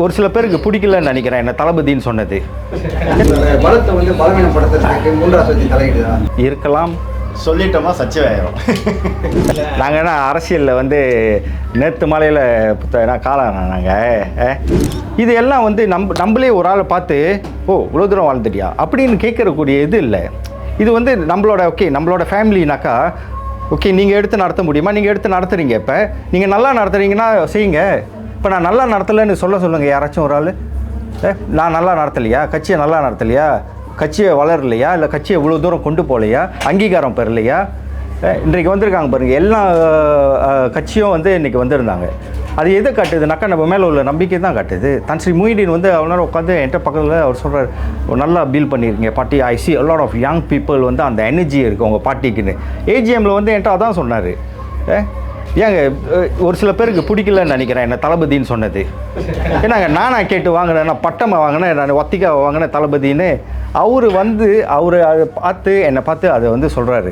ஒரு சில பேருக்கு பிடிக்கலன்னு நினைக்கிறேன் என்ன தளபதின்னு சொன்னது. பலத்தை வந்து பலவீனப்படுத்துறதுக்கு மூன்றாவது தலையிடுதா இருக்கலாம். சொல்லிட்டோமா சச்சிவாயிரும். நாங்கள் என்ன அரசியலில் வந்து நேற்று மாலையில் காலம் நாங்கள் இது எல்லாம் வந்து நம்மளே ஒரு ஆளை பார்த்து இவ்வளோ தூரம் வாழ்ந்துட்டியா அப்படின்னு கேட்கறக்கூடிய இது இல்லை. இது வந்து நம்மளோட ஃபேமிலினாக்கா நீங்கள் எடுத்து நடத்த முடியுமா? நீங்கள் எடுத்து நடத்துகிறீங்க. இப்போ நீங்கள் நல்லா நடத்துகிறீங்கன்னா செய்யுங்க. இப்போ நான் நல்லா நடத்தலைன்னு சொல்லுங்கள் யாராச்சும் ஒரு ஆள். நான் நல்லா நடத்தலையா, கட்சியை நல்லா நடத்தலையா, கட்சியை வளரலையா, இல்லை கட்சியை இவ்வளோ தூரம் கொண்டு போகலையா, அங்கீகாரம் பெறலையா? இன்றைக்கு வந்திருக்காங்க பாருங்கள், எல்லா கட்சியும் வந்து இன்றைக்கி வந்திருந்தாங்க. அது எதை காட்டுதுனாக்கா நம்ம மேலே உள்ள நம்பிக்கை தான் காட்டுது. தன்ஸ்ரீ முஹிதீன் வந்து அவனால் உட்காந்து என்கிட்ட பக்கத்தில் அவர் சொல்கிறார், நல்லா பீல் பண்ணியிருக்கீங்க party. I C a lot of young people வந்து அந்த எனர்ஜி இருக்குது உங்கள் பார்ட்டிக்குன்னு. ஏஜிஎம்மில் வந்து என்கிட்ட அதான் சொன்னார். ஏங்க ஒரு சில பேருக்கு பிடிக்கலன்னு நினைக்கிறேன் என்ன தளபதின்னு சொன்னது. ஏன்னாங்க நானாக கேட்டு வாங்கினேன், நான் பட்டமாக வாங்கினேன், நான் ஒத்திக்காவை வாங்கினேன் தளபதின்னு. அவர் அதை பார்த்து என்னை பார்த்து அதை வந்து சொல்கிறாரு.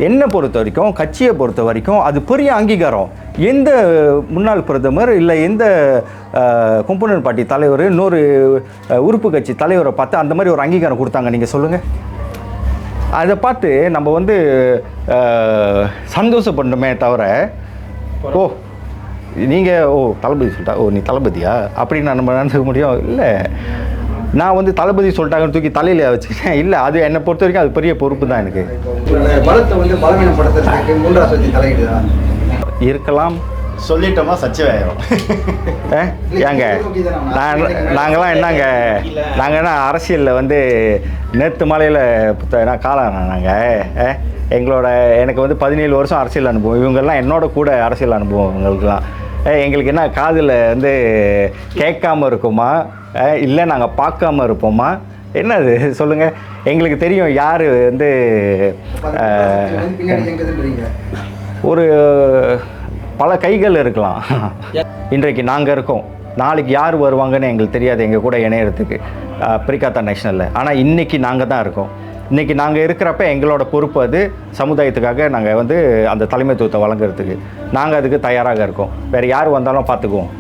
என்னை பொறுத்த வரைக்கும், கட்சியை பொறுத்த வரைக்கும் அது பெரிய அங்கீகாரம். எந்த முன்னாள் பிரதமர் இல்லை எந்த கொம்பனன்ட் பார்ட்டி தலைவர் இன்னொரு உறுப்பு கட்சி தலைவரை பார்த்து அந்த மாதிரி ஒரு அங்கீகாரம் கொடுத்தாங்க நீங்கள் சொல்லுங்கள்? அதை பார்த்து நம்ம வந்து சந்தோஷப்படணுமே தவிர நீங்கள் தளபதி சொல்லிட்டா நீ தளபதியா அப்படின்னு நம்ம நினைக்க முடியும்? இல்லை, நான் வந்து தளபதி சொல்லிட்டாங்கன்னு தூக்கி தலையில் வச்சுக்கிட்டேன். இல்லை, அது என்னை பொறுத்த வரைக்கும் அது பெரிய பொறுப்பு தான் எனக்கு. பலத்தை வந்து பலவீனப்படுத்துறதுக்கு மூன்றாவது தலையிடுதா? இருக்கலாம். சொல்லிட்டோமா சச்சிவாயிரும். ஏங்க நாங்களாம் என்னங்க, நாங்கள் என்ன அரசியலில் வந்து நேற்று மாலையில் காலம் நாங்கள் எனக்கு வந்து 17 வருஷம் அரசியல் அனுபவம். இவங்கெல்லாம் என்னோட கூட அரசியல் அனுபவம். இவங்களுக்குலாம் எங்களுக்கு என்ன காதில் வந்து கேட்காம இருக்குமா, இல்லை நாங்கள் பார்க்காம இருப்போமா? என்னது சொல்லுங்கள். எங்களுக்கு தெரியும் யார் வந்து ஒரு பல கைகள் இருக்கலாம். இன்றைக்கு நாங்கள் இருக்கோம், நாளைக்கு யார் வருவாங்கன்னு எங்களுக்கு தெரியாது எங்கள் கூட இணையறதுக்கு பிரிகாத்தா நேஷனலில். ஆனால் இன்றைக்கி நாங்கள் தான் இருக்கோம். இன்றைக்கி நாங்கள் இருக்கிறப்ப எங்களோட பொறுப்பு அது சமுதாயத்துக்காக நாங்கள் வந்து அந்த தலைமைத்துவத்தை வழங்குறதுக்கு நாங்கள் அதுக்கு தயாராக இருக்கோம். வேறு யார் வந்தாலும் பார்த்துக்குவோம்.